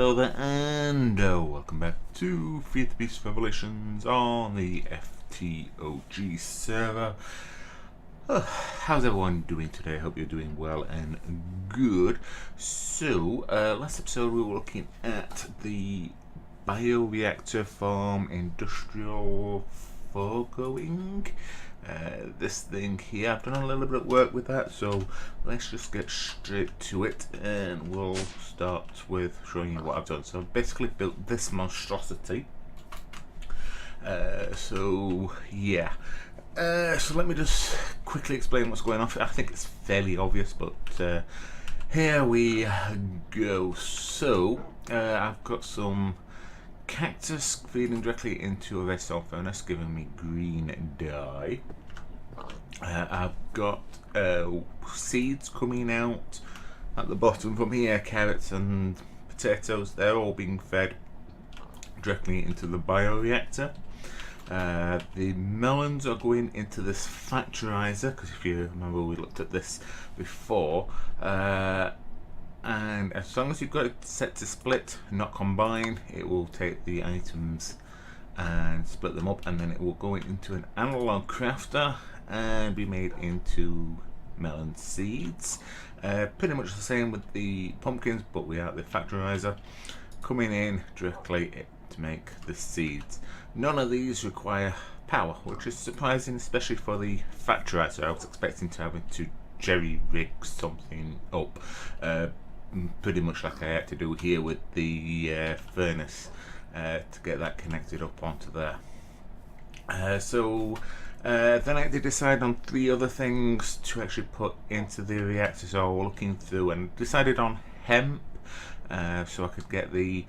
Hello there, and welcome back to FtB Revelations on the FtOG server. How's everyone doing today? I hope you're doing well and good. So, last episode we were looking at the bioreactor farm industrial foregoing. This thing here, I've done a little bit of work with that, so let's just get straight to it and we'll start with showing you what I've done. So I've basically built this monstrosity. So let me just quickly explain what's going on. I think it's fairly obvious, but here we go. So I've got some cactus feeding directly into a redstone furnace, giving me green dye. I've got seeds coming out at the bottom from here, carrots and potatoes. They're all being fed directly into the bioreactor. The melons are going into this factorizer, because if you remember we looked at this before, and as long as you've got it set to split, not combine, it will take the items and split them up, and then it will go into an analog crafter and be made into melon seeds. Pretty much the same with the pumpkins, but without the factorizer coming in directly to make the seeds. None of these require power, which is surprising, especially for the factorizer. I was expecting to have to jerry rig something up, pretty much like I had to do here with the furnace, to get that connected up onto there. Then I did decide on 3 other things to actually put into the reactor. So I was looking through and decided on hemp, so I could get the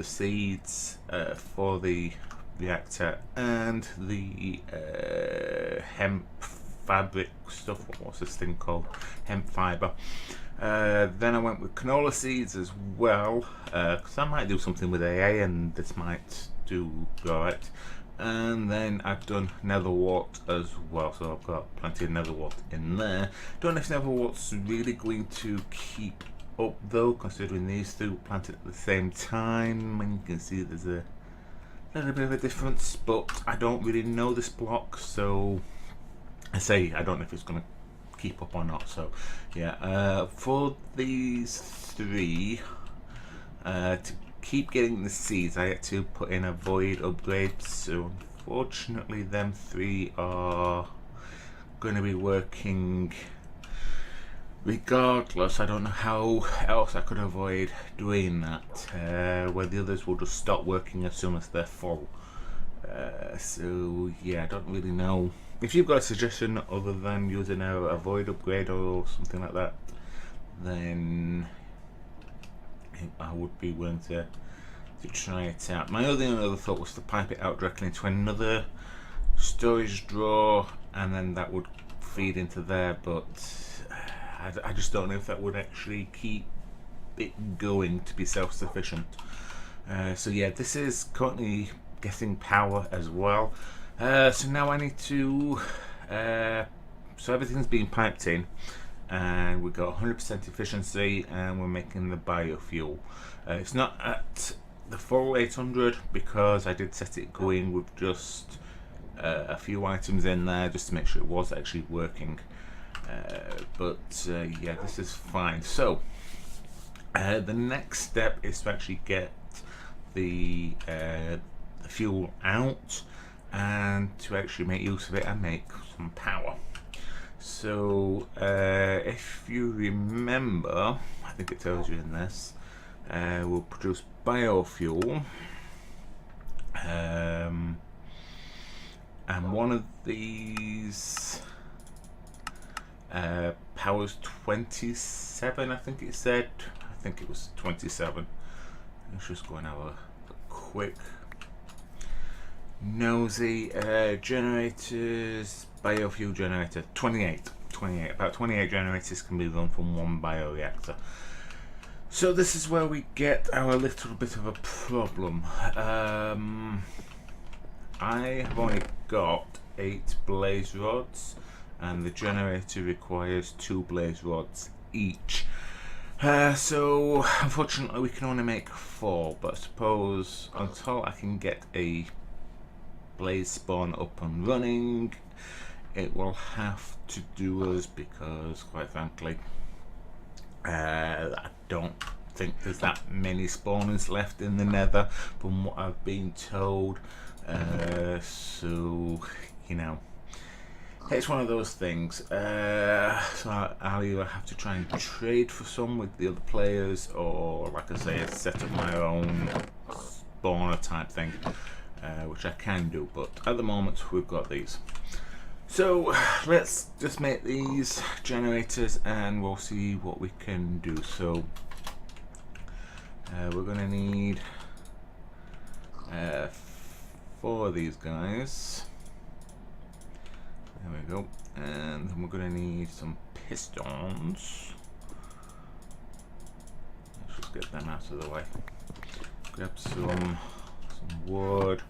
seeds for the reactor and the hemp fabric stuff. What's this thing called? Hemp fiber. Then I went with canola seeds as well, because I might do something with AA and this might do alright. And then I've done nether wart as well, so I've got plenty of nether wart in there. Don't know if nether wart's really going to keep up though, considering these 2 planted at the same time, and you can see there's a little bit of a difference, but I don't really know this block, so I don't know if it's going to keep up or not. So yeah, for these 3, to keep getting the seeds, I had to put in a void upgrade. So unfortunately them 3 are going to be working regardless. I don't know how else I could avoid doing that, where the others will just stop working as soon as they're full. So yeah, I don't really know. If you've got a suggestion other than using a void upgrade or something like that, then I would be willing to try it out. My only other thought was to pipe it out directly into another storage drawer, and then that would feed into there, but I just don't know if that would actually keep it going to be self-sufficient. So yeah, this is currently getting power as well. So now I need to, so everything's being piped in, and we've got 100% efficiency, and we're making the biofuel. It's not at the full 800 because I did set it going with just a few items in there just to make sure it was actually working. Yeah, this is fine. So the next step is to actually get the fuel out and to actually make use of it and make some power. So if you remember, I think it tells you in this, we'll produce biofuel, and one of these powers 27, I think it said. I think it was 27. Let's just go and have a quick nosy. Generators, biofuel generator, 28. About 28 generators can be run from one bioreactor. So this is where we get our little bit of a problem. I have only got 8 blaze rods, and the generator requires 2 blaze rods each. So unfortunately we can only make 4, but I suppose until I can get a blaze spawn up and running, it will have to do us, because quite frankly I don't think there's that many spawners left in the nether from what I've been told. So you know, it's one of those things. So I'll either have to try and trade for some with the other players, or like I say, set up my own spawner type thing, which I can do, but at the moment we've got these. So let's just make these generators and we'll see what we can do. So we're going to need 4 of these guys. There we go. And then we're going to need some pistons. Let's just get them out of the way. Grab some wood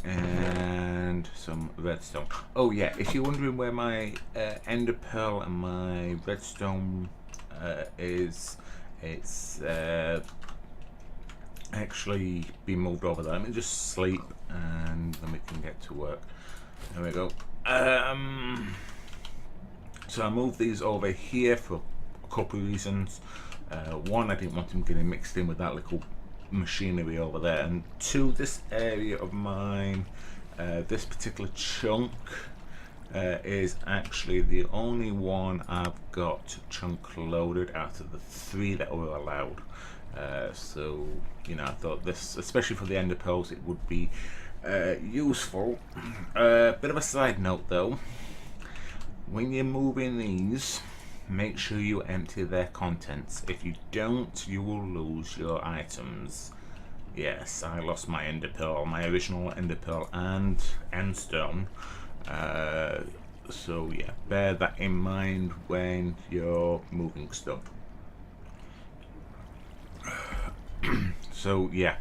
and some redstone. Oh yeah, if you're wondering where my ender pearl and my redstone is, it's actually been moved over there. Let me just sleep and then we can get to work. There we go. So I moved these over here for a couple of reasons. One, I didn't want them getting mixed in with that little machinery over there, and 2, this area of mine, this particular chunk is actually the only one I've got chunk loaded out of the 3 that were allowed. So you know, I thought this, especially for the ender pearls, it would be useful. Bit of a side note though, when you're moving these, make sure you empty their contents. If you don't, you will lose your items. Yes, I lost my ender pearl, my original ender pearl and endstone. So yeah, bear that in mind when you're moving stuff. So yeah,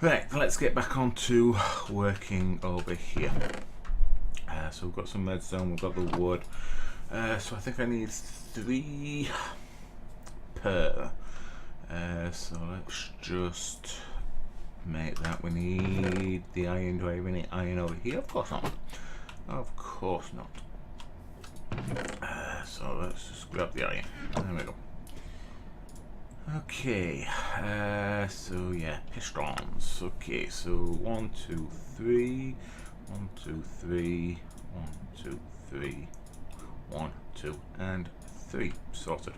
right, let's get back on to working over here. So we've got some redstone, we've got the wood. So I think I need 3 per. So let's just make that. We need the iron. Do I have any iron over here? Of course not. Of course not. So let's just grab the iron. There we go. Okay. So yeah, pistons. Okay. So 1, 2, 3. 1, 2, 3. 1, 2, 3. 1, 2, and 3. Sorted.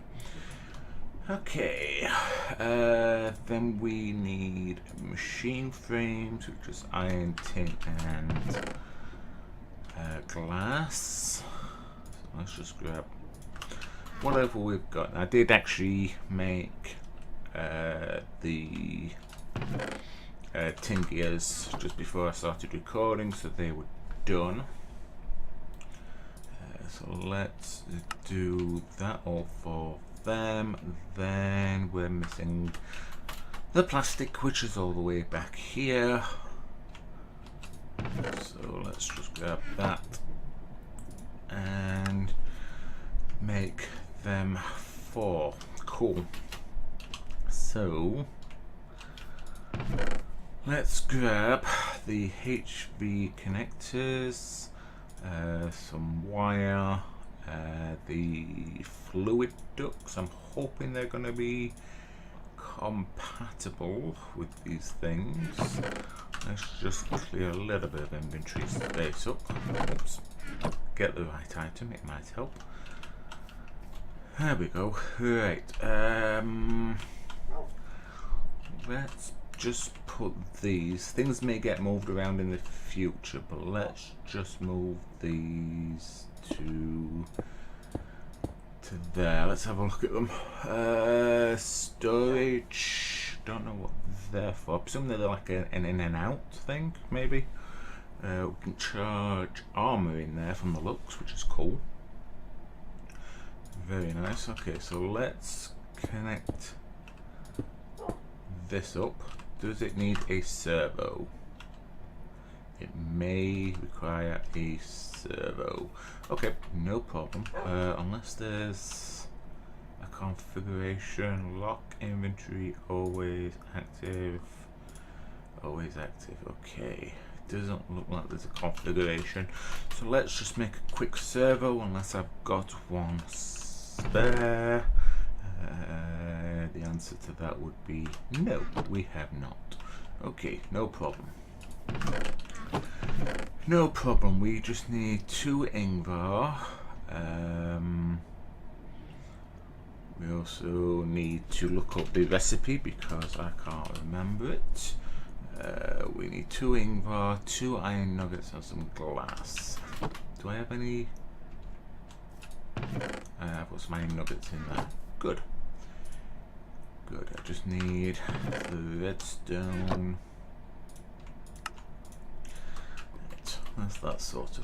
Okay. Then we need machine frames, which is iron, tin, and glass. So let's just grab whatever we've got. I did actually make the tin gears just before I started recording, so they were done. So let's do that all for them. Then we're missing the plastic, which is all the way back here. So let's just grab that and make them 4. Cool. So let's grab the HV connectors, some wire, the fluid ducts. I'm hoping they're going to be compatible with these things. Let's just clear a little bit of inventory space up. Oops. Get the right item, it might help. There we go. Right. Let's just put these. Things may get moved around in the future, but let's just move these to there. Let's have a look at them. Storage. Don't know what they're for. I presume they're like an in and out thing, maybe. We can charge armor in there from the looks, which is cool. Very nice. Okay, so let's connect this up. Does it need a servo? It may require a servo. Okay, no problem. Unless there's a configuration, lock inventory, always active. Always active, okay. Doesn't look like there's a configuration. So let's just make a quick servo unless I've got one spare. The answer to that would be no, we have not. Okay, no problem. No problem, we just need 2 Ingvar. We also need to look up the recipe because I can't remember it. We need 2 Ingvar, 2 iron nuggets and some glass. Do I have any? I've got some iron nuggets in there. Good. Good, I just need the redstone. Right, that's that sorted.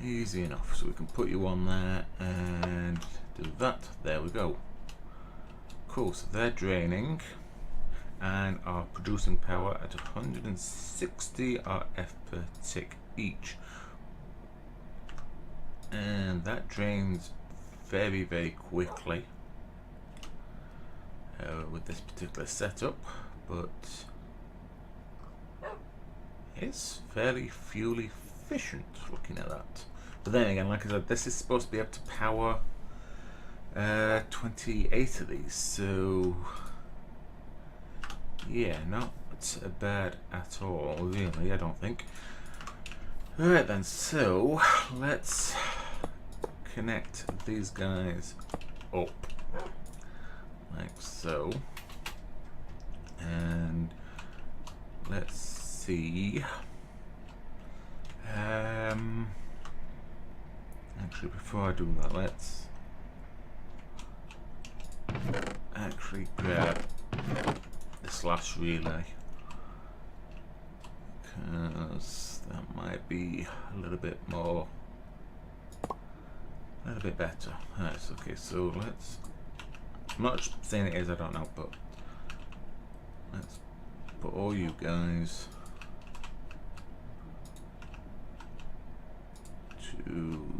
Easy enough, so we can put you on there and do that. There we go. Cool, so they're draining and are producing power at 160 RF per tick each. And that drains very, very quickly with this particular setup, but it's fairly fuel efficient looking at that. But then again, like I said, this is supposed to be able to power 28 of these, so yeah, not bad at all, really, I don't think. Alright then, so let's connect these guys up like so, and let's see. Actually, before I do that, let's actually grab this last relay, because that might be a little bit better. That's okay, so let's, I'm not saying it is, I don't know, but let's put all you guys to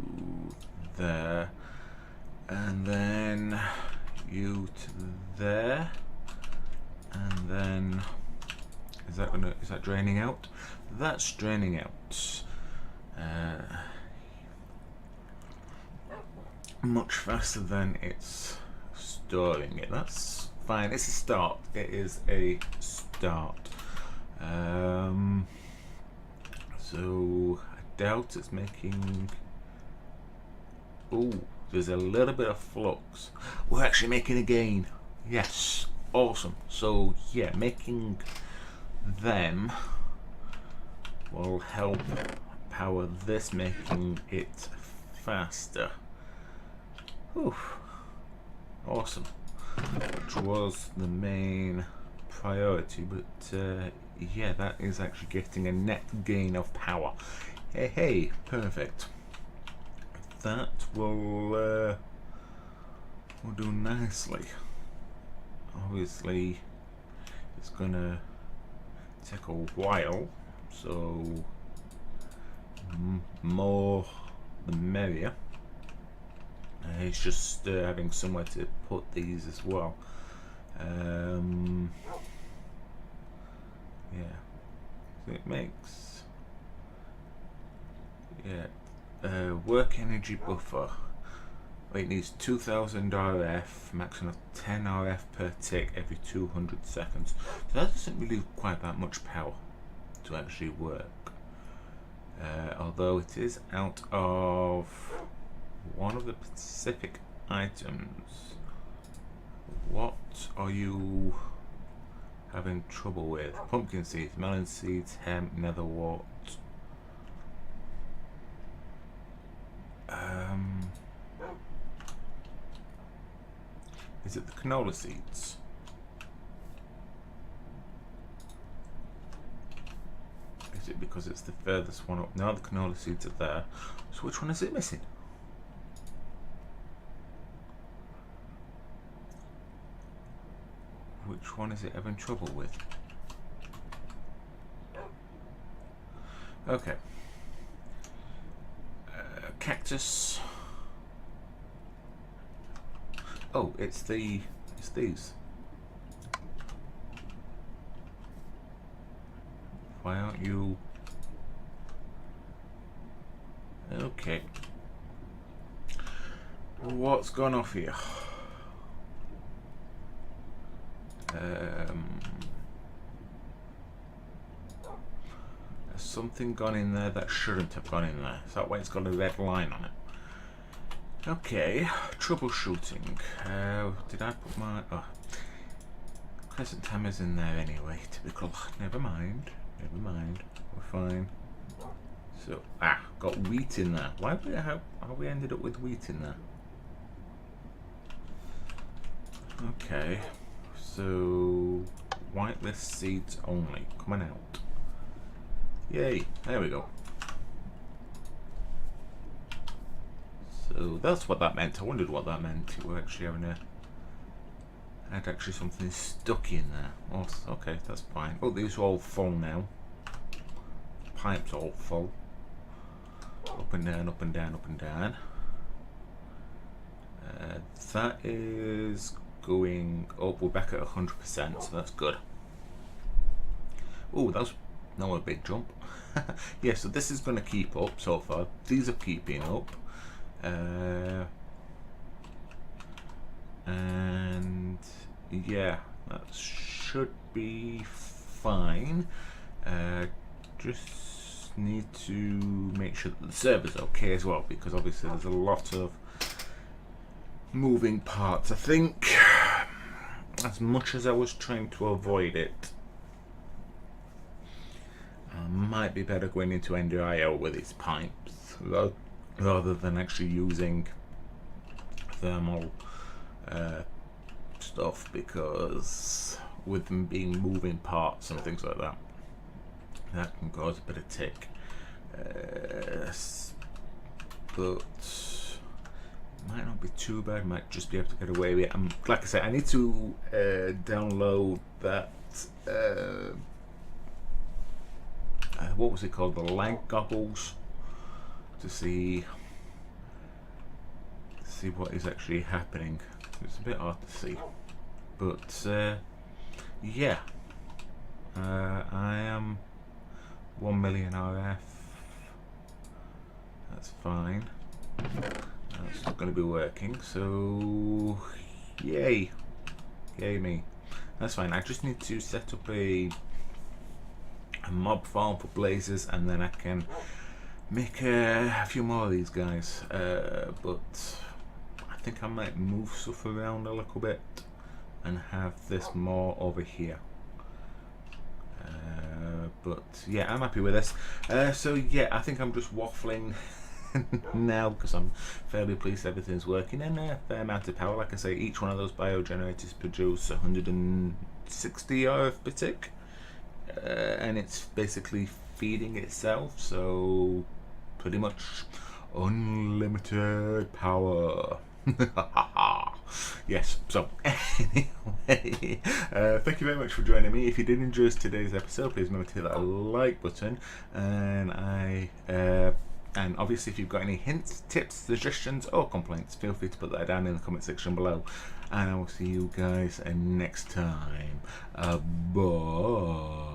there, and then you to there, and then is that draining out? That's draining out. Much faster than it's storing it. That's fine. It's a start. It is a start. So I doubt it's making. Oh, there's a little bit of flux. We're actually making a gain. Yes, awesome. So yeah, making them will help power this, making it faster. Whew. Awesome. Which was the main priority, but yeah, that is actually getting a net gain of power. Hey, perfect. That will do nicely. Obviously, it's gonna take a while, so more the merrier. It's just having somewhere to put these as well. Yeah, so it makes, yeah, work energy buffer. It needs 2000 RF, maximum of 10 RF per tick every 200 seconds. So that doesn't really quite that much power to actually work. Although it is out of one of the specific items. What are you having trouble with? Pumpkin seeds, melon seeds, hemp, nether wart. Is it the canola seeds? Is it because it's the furthest one up? No, the canola seeds are there. So which one is it missing? Which one is it having trouble with? Okay. Cactus. Oh, it's these. Why aren't you? Okay. What's gone off here? There's something gone in there that shouldn't have gone in there. Is that why it's got a red line on it? Okay, troubleshooting. Did I put my... Oh, crescent hammer's in there anyway. Typical. Never mind. We're fine. So, got wheat in there. How we ended up with wheat in there? Okay, so whitelist seeds only. Coming out. Yay, there we go. So that's what that meant. I wondered what that meant. We're actually having had actually something stuck in there. Oh, okay, that's fine. Oh, these are all full now. Pipes all full. Up and down, up and down, up and down. That is going up. We're back at 100%, so that's good. Oh, that's not a big jump. Yeah, so this is going to keep up so far. These are keeping up. And yeah, that should be fine. Just need to make sure that the server's okay as well, because obviously there's a lot of moving parts. I think as much as I was trying to avoid it, I might be better going into Ender.io with its pipes rather than actually using thermal stuff, because with them being moving parts and things like that, that can cause a bit of tick. But might not be too bad. Might just be able to get away with it. Like I said, I need to download that. What was it called? The lag goggles, to see what is actually happening. It's a bit hard to see, but yeah, I am 1 million RF. That's fine. That's not going to be working, so yay me. That's fine. I just need to set up a mob farm for blazes, and then I can make a few more of these guys. But I think I might move stuff around a little bit and have this more over here. But yeah, I'm happy with this. So yeah, I think I'm just waffling now, because I'm fairly pleased everything's working, and a fair amount of power. Like I say, each one of those biogenerators produce 160 RF per tick, and it's basically feeding itself, so pretty much unlimited power. Yes, so anyway, thank you very much for joining me. If you did enjoy today's episode, please remember to hit that like button, and obviously if you've got any hints, tips, suggestions or complaints, feel free to put that down in the comment section below, and I will see you guys next time. Bye.